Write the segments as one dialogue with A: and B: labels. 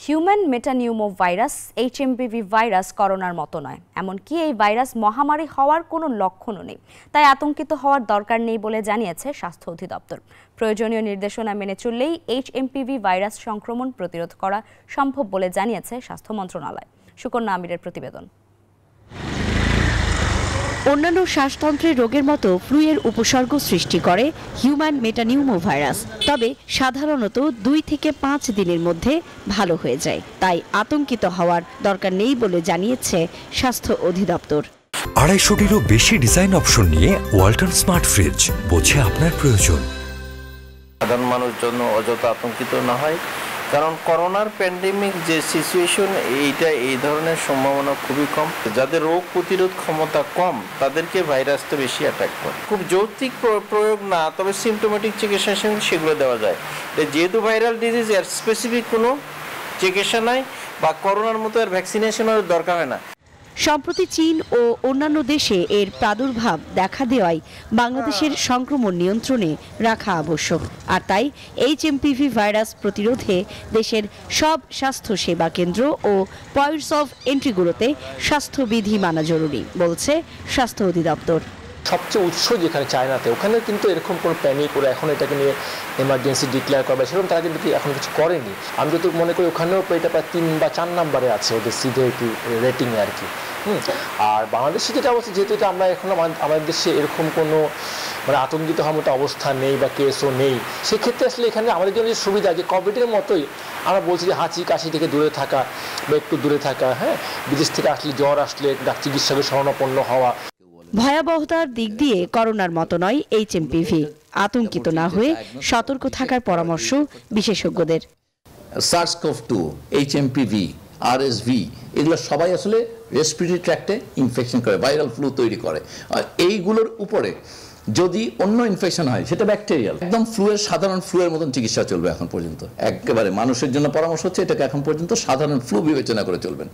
A: Human metapneumovirus HMPV virus করোনার মতো নয়, এমনকি এই ভাইরাস মহামারী হওয়ার কোনো লক্ষণও নেই। তাই আতঙ্কিত হওয়ার দরকার নেই বলে জানিয়েছে স্বাস্থ্য অধিদপ্তর। প্রয়োজনীয় নির্দেশনা মেনে চললেই HMPV ভাইরাস সংক্রমণ প্রতিরোধ করা সম্ভব বলে জানিয়েছে স্বাস্থ্য মন্ত্রণালয়। সুকন্যা আমিরের প্রতিবেদন।
B: অন্যান্য শ্বাসতন্ত্রের রোগের মতো ফ্লুয়ের উপসর্গ সৃষ্টি করে হিউম্যান মেটানিউমোভাইরাস, তবে সাধারণত 2 থেকে 5 দিনের মধ্যে ভালো হয়ে যায়। তাই আতঙ্কিত হওয়ার দরকার নেই বলে জানিয়েছে স্বাস্থ্য অধিদপ্তর।
C: 250-টিরও বেশি ডিজাইন অপশন নিয়ে ওয়ালটন স্মার্ট ফ্রিজ, বোঝে আপনার প্রয়োজন।
D: সাধারণ মানুষের জন্য অযথা আতঙ্কিত না হয়, কারণ করোনার প্যান্ডেমিক যে সিচুয়েশন, এই ধরনের সম্ভাবনা খুবই কম। যাদের রোগ প্রতিরোধ ক্ষমতা কম তাদেরকে ভাইরাসটা বেশি অ্যাটাক করে। খুব যৌক্তিক প্রয়োগ না, তবে সিমটোমেটিক চিকিৎসা সেগুলো দেওয়া যায়। যেহেতু ভাইরাল ডিজিজ, এর স্পেসিফিক কোনো চিকিৎসা নাই বা করোনার মতো এর ভ্যাকসিনেশনের দরকার হয় না।
B: সম্প্রতি চীন ও অন্যান্য দেশে এর প্রাদুর্ভাব দেখা দেওয়ায় বাংলাদেশের সংক্রমণ নিয়ন্ত্রণে রাখা আবশ্যক। আর তাই HMPV ভাইরাস প্রতিরোধে দেশের সব স্বাস্থ্য সেবা কেন্দ্র ও পয়েন্টস অফ এন্ট্রিগুলোতে স্বাস্থ্যবিধি মানা জরুরি বলছে স্বাস্থ্য অধিদপ্তর।
E: সবচেয়ে উৎস যেখানে চায়নাতে, ওখানে কিন্তু এরকম কোনো প্যানিক ওরা এখন এটাকে নিয়ে এমার্জেন্সি ডিক্লেয়ার করবে সেরকম তারা কিন্তু এখন কিছু করেনি। আমি যত মনে করি ওখানেও এটা প্রায় 3 বা 4 নম্বরে আছে ওদের সিভিয়ারিটি রেটিংয়ে আর কি। আর বাংলাদেশে যেটা অবস্থা, যেহেতু এটা আমরা এখন আমাদের দেশে এরকম কোনো আতঙ্কিত হওয়ার মতো অবস্থা নেই বা কেসও নেই, সেক্ষেত্রে আসলে এখানে আমাদের জন্য যে সুবিধা, যে কোভিডের মতোই আমরা বলছি যে হাঁচি কাশি থেকে দূরে থাকা বা একটু দূরে থাকা, বিদেশ থেকে আসলে জ্বর আসলে চিকিৎসকের শরণাপন্ন হওয়া।
B: ভয়াবহতার দিক দিয়ে করোনার মতো নয় HMPV, আতঙ্কিত না হয়ে সতর্ক থাকার পরামর্শ বিশেষজ্ঞদের।
F: SARS-CoV-2, HMPV, RSV এগুলো সবাই আসলে রেসপিরেটরি ট্র্যাক্টে ইনফেকশন করে, ভাইরাল ফ্লু তৈরি করে। আর এইগুলোর উপরে যদি অন্য ইনফেকশন হয় সেটা ব্যাকটেরিয়াল, একদম সাধারণ ফ্লুয়ের মতন চিকিৎসা চলবে এখন পর্যন্ত। একেবারে মানুষের জন্য পরামর্শ হচ্ছে এটাকে এখন পর্যন্ত সাধারণ ফ্লু বিবেচনা করে চলবেন।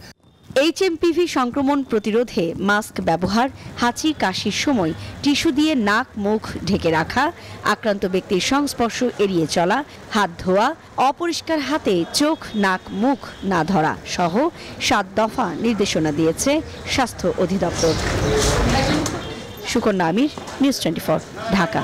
B: HMPV সংক্রমণ প্রতিরোধে মাস্ক ব্যবহার, হাঁচি কাশির সময় টিস্যু দিয়ে নাক মুখ ঢেকে রাখা, আক্রান্ত ব্যক্তির সংস্পর্শ এড়িয়ে চলা, হাত ধোয়া, অপরিষ্কার হাতে চোখ নাক মুখ না ধরা সহ 7 দফা নির্দেশনা দিয়েছে স্বাস্থ্য অধিদপ্তর। সুকন্যা আমির, নিউজ 24, ঢাকা।